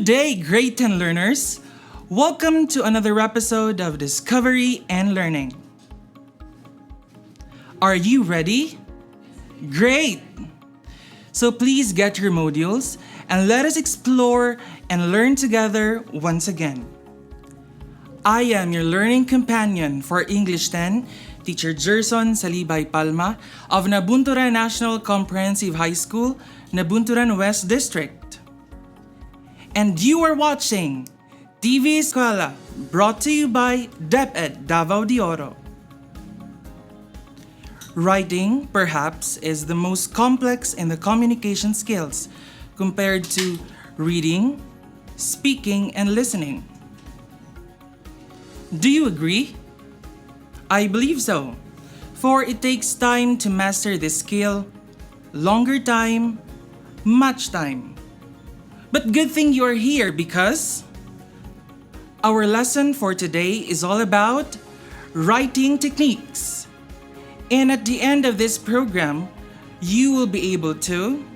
Good day, grade 10 learners! Welcome to another episode of Discovery and Learning. Are you ready? Great! So please get your modules and let us explore and learn together once again. I am your learning companion for English 10, Teacher Jerson Salibay Palma of Nabunturan National Comprehensive High School, Nabunturan West District. And you are watching TV Eskwela, brought to you by DepEd Davao de Oro. Writing, perhaps, is the most complex in the communication skills compared to reading, speaking, and listening. Do you agree? I believe so, for it takes time to master this skill, longer time, much time. But good thing you're here because our lesson for today is all about writing techniques. And at the end of this program, you will be able to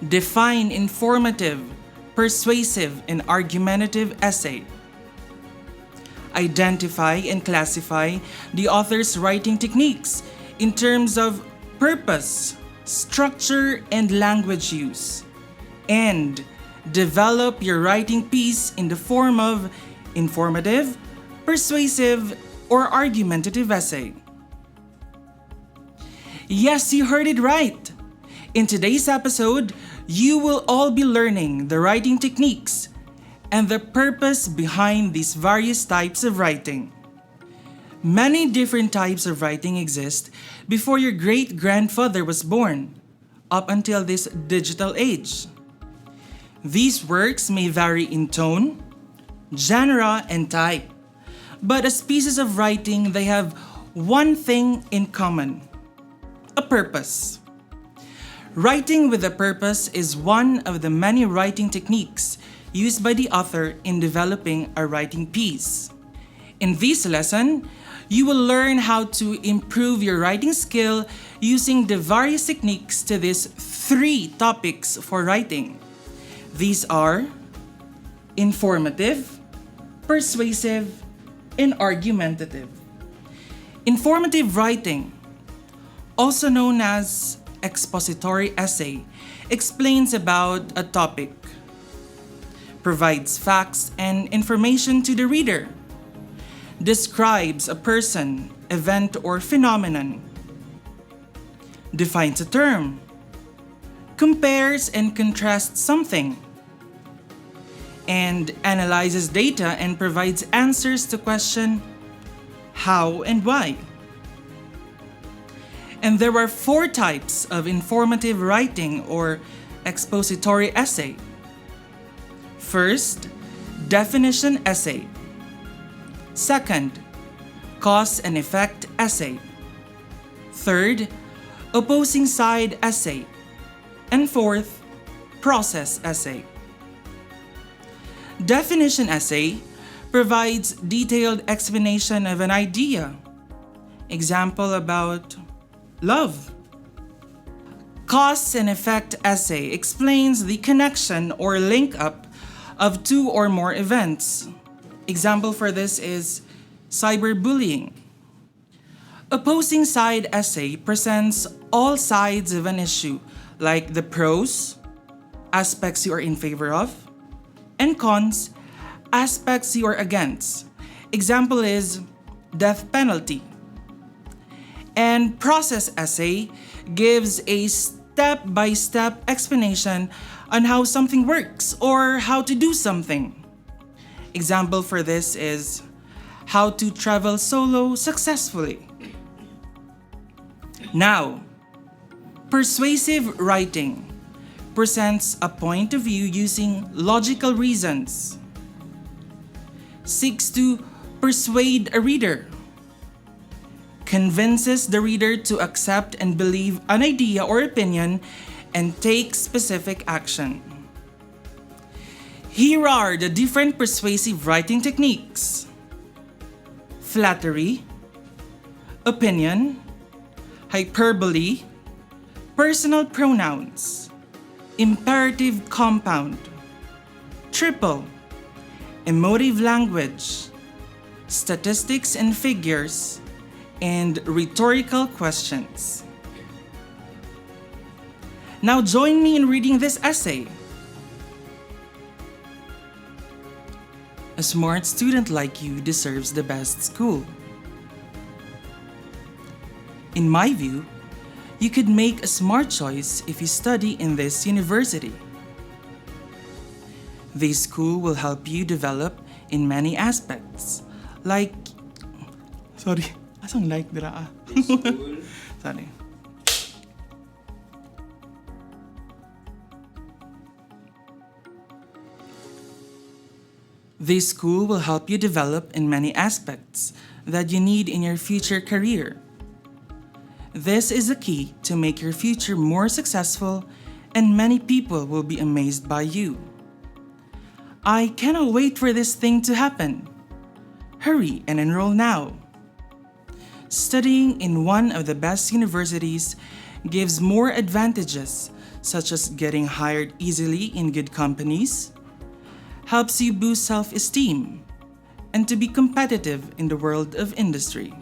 define informative, persuasive, and argumentative essay. Identify and classify the author's writing techniques in terms of purpose, structure, and language use. And develop your writing piece in the form of informative, persuasive, or argumentative essay. Yes, you heard it right! In today's episode, you will all be learning the writing techniques and the purpose behind these various types of writing. Many different types of writing exist before your great-grandfather was born, up until this digital age. These works may vary in tone, genre, and type, but as pieces of writing, they have one thing in common: a purpose. Writing with a purpose is one of the many writing techniques used by the author in developing a writing piece. In this lesson, you will learn how to improve your writing skill using the various techniques to these 3 topics for writing. These are informative, persuasive, and argumentative. Informative writing, also known as expository essay, explains about a topic, provides facts and information to the reader, describes a person, event, or phenomenon, defines a term, compares and contrasts something, and analyzes data and provides answers to question how and why. And there are 4 types of informative writing or expository essay. First, definition essay. Second, cause and effect essay. Third, opposing side essay. And fourth, process essay. Definition essay provides detailed explanation of an idea. Example about love. Cause and effect essay explains the connection or link up of 2 or more events. Example for this is cyberbullying. Opposing side essay presents all sides of an issue, like the pros, aspects you are in favor of, and cons, aspects you are against. Example is death penalty. And process essay gives a step-by-step explanation on how something works or how to do something. Example for this is how to travel solo successfully. Now, persuasive writing presents a point of view using logical reasons, seeks to persuade a reader, convinces the reader to accept and believe an idea or opinion, and take specific action. Here are the different persuasive writing techniques: flattery, opinion, hyperbole, personal pronouns, imperative compound, triple, emotive language, statistics and figures, and rhetorical questions. Now join me in reading this essay. A smart student like you deserves the best school. In my view, you could make a smart choice if you study in this university. This school will help you develop in many aspects, like... Sorry, asang like dira ah? Sorry. This school will help you develop in many aspects that you need in your future career. This is the key to make your future more successful, and many people will be amazed by you. I cannot wait for this thing to happen. Hurry and enroll now. Studying in one of the best universities gives more advantages, such as getting hired easily in good companies, helps you boost self-esteem, and to be competitive in the world of industry.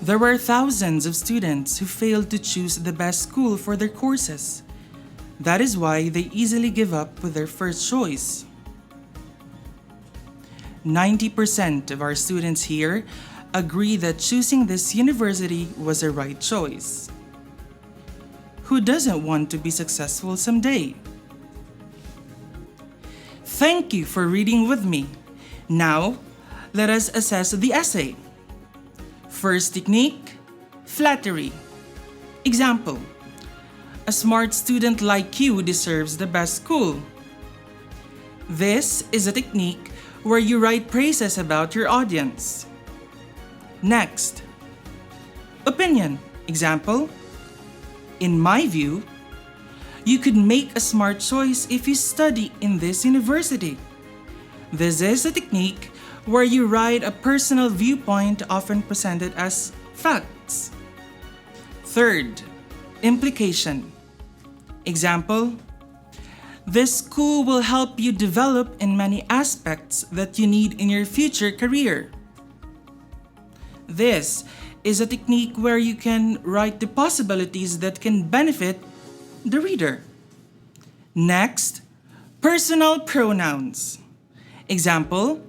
There were thousands of students who failed to choose the best school for their courses. That is why they easily give up with their first choice. 90% of our students here agree that choosing this university was a right choice. Who doesn't want to be successful someday? Thank you for reading with me. Now, let us assess the essay. First technique, flattery. Example, a smart student like you deserves the best school. This is a technique where you write praises about your audience. Next, opinion. Example, in my view, you could make a smart choice if you study in this university. This is a technique where you write a personal viewpoint often presented as facts. Third, implication. Example, this school will help you develop in many aspects that you need in your future career. This is a technique where you can write the possibilities that can benefit the reader. Next, personal pronouns. Example,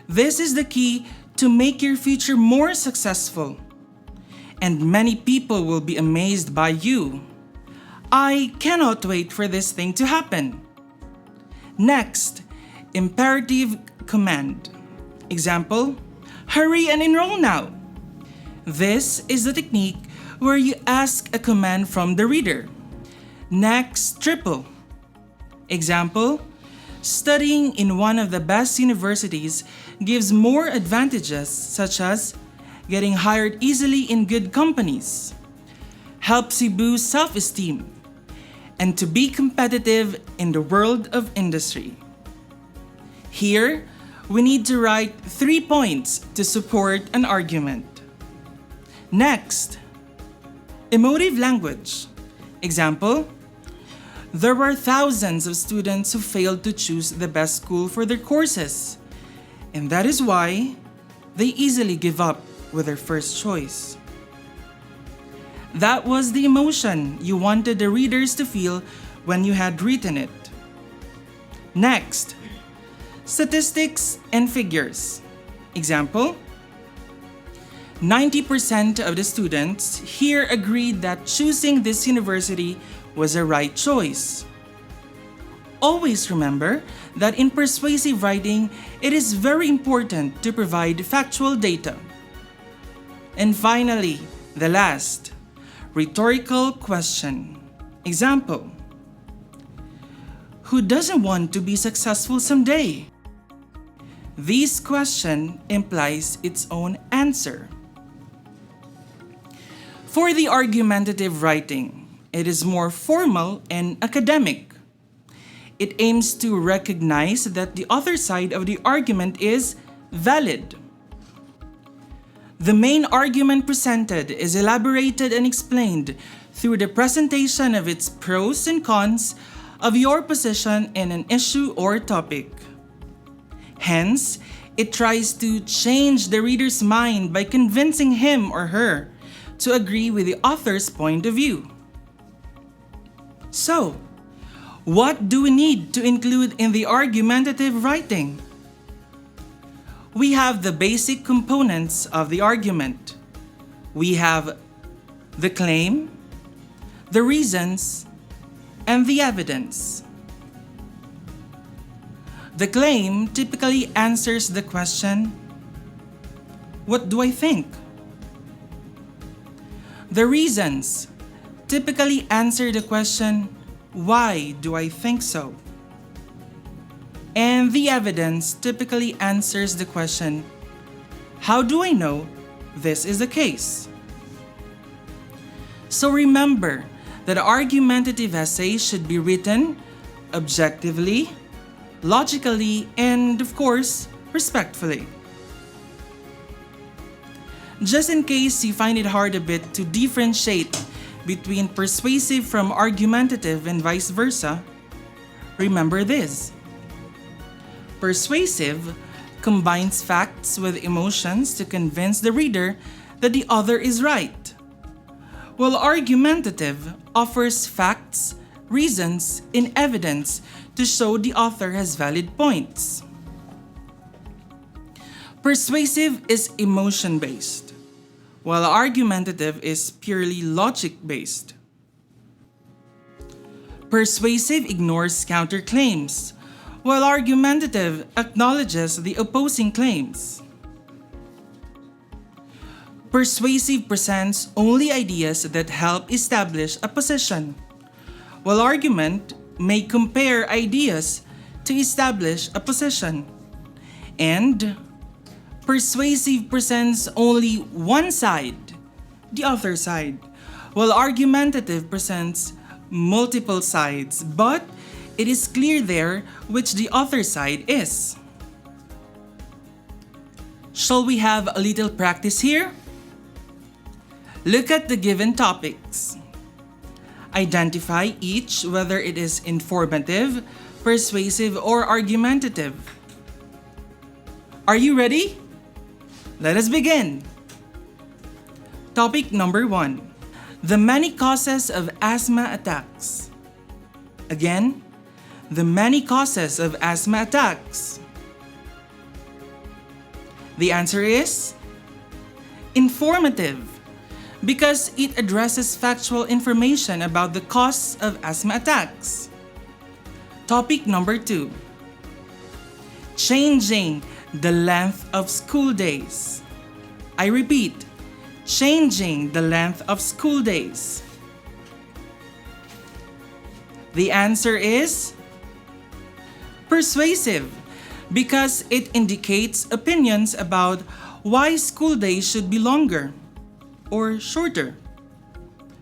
this is the key to make your future more successful, and many people will be amazed by you. I cannot wait for this thing to happen. Next, imperative command. Example, hurry and enroll now. This is the technique where you ask a command from the reader. Next, triple. Example, studying in one of the best universities gives more advantages, such as getting hired easily in good companies, helps you boost self-esteem, and to be competitive in the world of industry. Here, we need to write 3 points to support an argument. Next, emotive language. Example, there were thousands of students who failed to choose the best school for their courses, and that is why they easily give up with their first choice. That was the emotion you wanted the readers to feel when you had written it. Next, statistics and figures. Example, 90% of the students here agreed that choosing this university was a right choice. Always remember that in persuasive writing, it is very important to provide factual data. And finally, the last, rhetorical question. Example, who doesn't want to be successful someday? This question implies its own answer. For the argumentative writing, it is more formal and academic. It aims to recognize that the other side of the argument is valid. The main argument presented is elaborated and explained through the presentation of its pros and cons of your position in an issue or topic. Hence, it tries to change the reader's mind by convincing him or her to agree with the author's point of view. So, what do we need to include in the argumentative writing? We have the basic components of the argument. We have the claim, the reasons, and the evidence. The claim typically answers the question, "What do I think?" The reasons typically answer the question, "Why do I think so?" And the evidence typically answers the question, "How do I know this is the case?" So remember that argumentative essays should be written objectively, logically, and of course, respectfully. Just in case you find it hard a bit to differentiate between persuasive from argumentative and vice versa, remember this. Persuasive combines facts with emotions to convince the reader that the other is right, while argumentative offers facts, reasons, and evidence to show the author has valid points. Persuasive is emotion-based, while argumentative is purely logic-based. Persuasive ignores counterclaims, while argumentative acknowledges the opposing claims. Persuasive presents only ideas that help establish a position, while argument may compare ideas to establish a position. And persuasive presents only one side, the other side, while argumentative presents multiple sides, but it is clear there which the other side is. Shall we have a little practice here? Look at the given topics. Identify each whether it is informative, persuasive, or argumentative. Are you ready? Let us begin. Topic number 1. The many causes of asthma attacks. Again, the many causes of asthma attacks. The answer is informative, because it addresses factual information about the cause of asthma attacks. Topic number 2. Changing the length of school days. I repeat, changing the length of school days. The answer is persuasive, because it indicates opinions about why school days should be longer or shorter.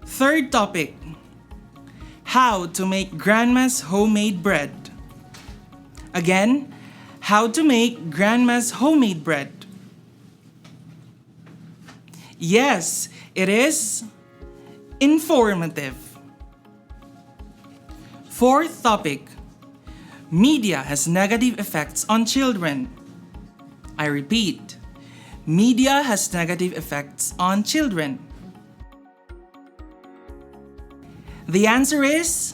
Third topic, how to make grandma's homemade bread. Again, how to make grandma's homemade bread. Yes, it is informative. Fourth topic, media has negative effects on children. I repeat, media has negative effects on children. The answer is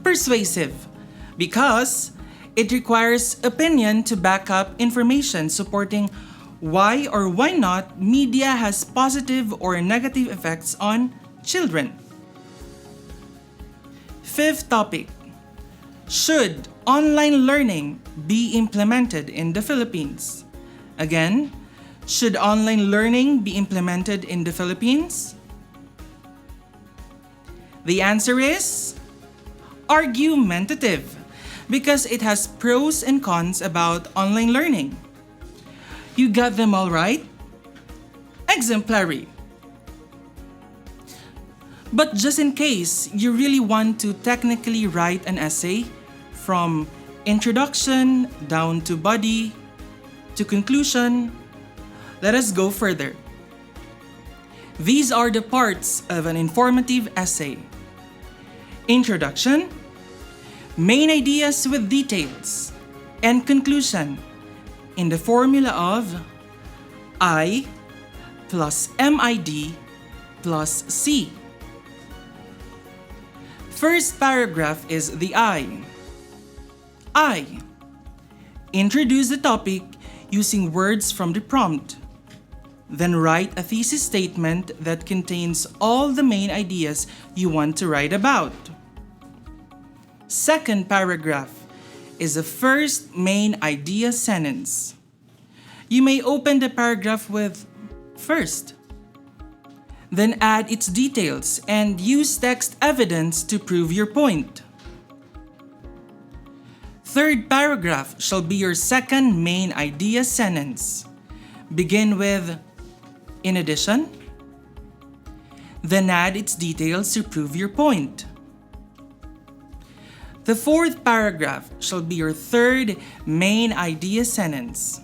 persuasive, because it requires opinion to back up information supporting why or why not media has positive or negative effects on children. Fifth topic, should online learning be implemented in the Philippines? Again, should online learning be implemented in the Philippines? The answer is argumentative, because it has pros and cons about online learning. You got them all right? Exemplary. But just in case you really want to technically write an essay from introduction down to body to conclusion, let us go further. These are the parts of an informative essay: introduction, main ideas with details, and conclusion in the formula of I plus MID plus C. First paragraph is the I. Introduce the topic using words from the prompt. Then write a thesis statement that contains all the main ideas you want to write about. Second paragraph is the first main idea sentence. You may open the paragraph with first. Then add its details and use text evidence to prove your point. Third paragraph shall be your second main idea sentence. Begin with in addition, then add its details to prove your point. The fourth paragraph shall be your third main idea sentence.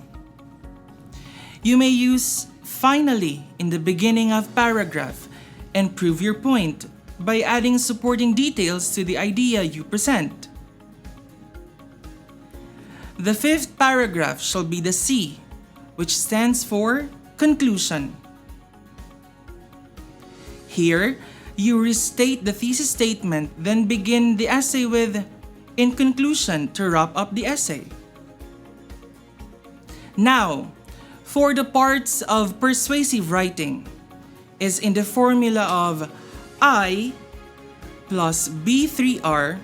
You may use finally in the beginning of paragraph and prove your point by adding supporting details to the idea you present. The fifth paragraph shall be the C, which stands for conclusion. Here, you restate the thesis statement, then begin the essay with in conclusion to wrap up the essay. Now, for the parts of persuasive writing is in the formula of I plus B3R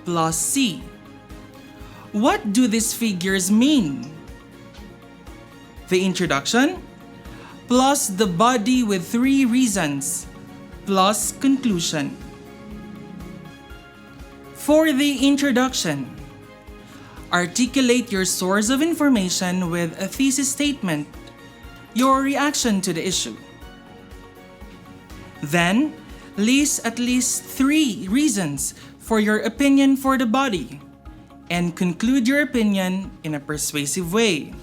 plus C. What do these figures mean? The introduction plus the body with 3 reasons plus conclusion. For the introduction, articulate your source of information with a thesis statement, your reaction to the issue. Then, list at least 3 reasons for your opinion for the body, and conclude your opinion in a persuasive way.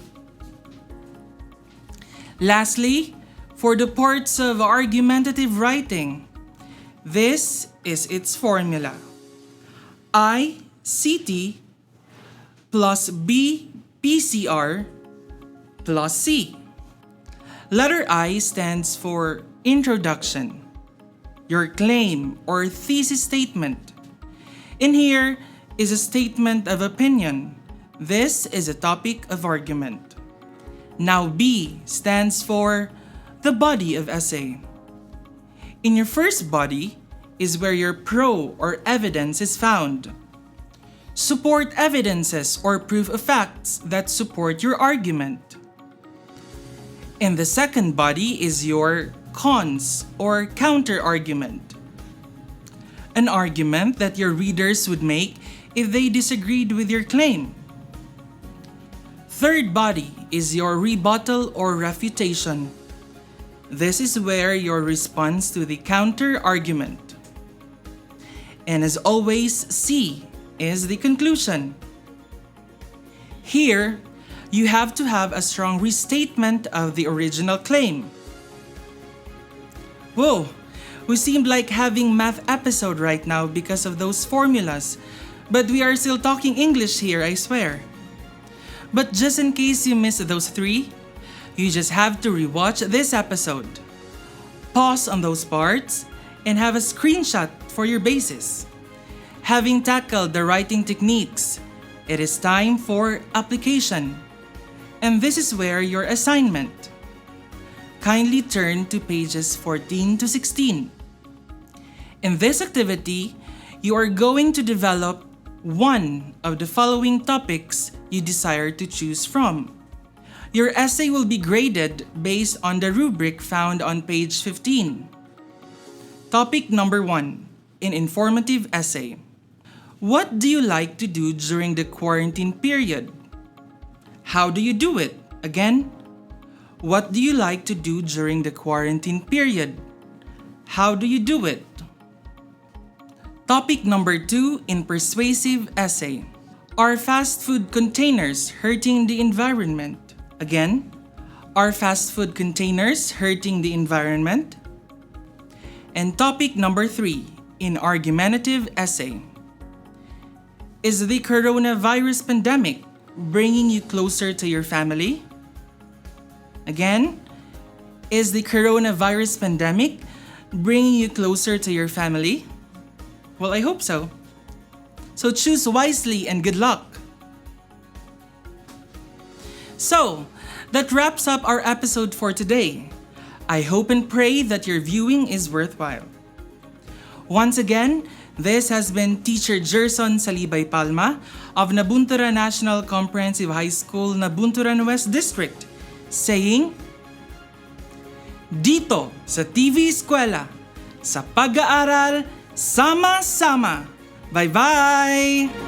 Lastly, for the parts of argumentative writing, this is its formula: I CT plus B PCR plus C. Letter I stands for introduction, your claim or thesis statement. In here is a statement of opinion. This is a topic of argument. Now B stands for the body of essay. In your first body is where your pro or evidence is found. Support evidences or proof of facts that support your argument. In the second body is your cons or counter argument. An argument that your readers would make if they disagreed with your claim. Third body is your rebuttal or refutation. This is where your response to the counter argument. And as always, C is the conclusion. Here, you have to have a strong restatement of the original claim. Whoa, we seem like having math episode right now because of those formulas, but we are still talking English here, I swear. But just in case you missed those 3, you just have to rewatch this episode. Pause on those parts and have a screenshot for your basis. Having tackled the writing techniques, it is time for application. And this is where your assignment. Kindly turn to pages 14 to 16. In this activity, you are going to develop one of the following topics you desire to choose from. Your essay will be graded based on the rubric found on page 15. Topic number 1, an informative essay. What do you like to do during the quarantine period? How do you do it? Again, what do you like to do during the quarantine period? How do you do it? Topic number 2 in persuasive essay. Are fast food containers hurting the environment? Again, Are fast food containers hurting the environment? And topic number 3 in argumentative essay. Is the coronavirus pandemic bringing you closer to your family? Again, is the coronavirus pandemic bringing you closer to your family? Well, I hope so. So choose wisely and good luck. So, that wraps up our episode for today. I hope and pray that your viewing is worthwhile. Once again, this has been Teacher Jerson Salibay Palma of Nabunturan National Comprehensive High School, Nabunturan West District, saying, dito sa TV Eskwela, sa pag-aaral, sama-sama. Bye-bye!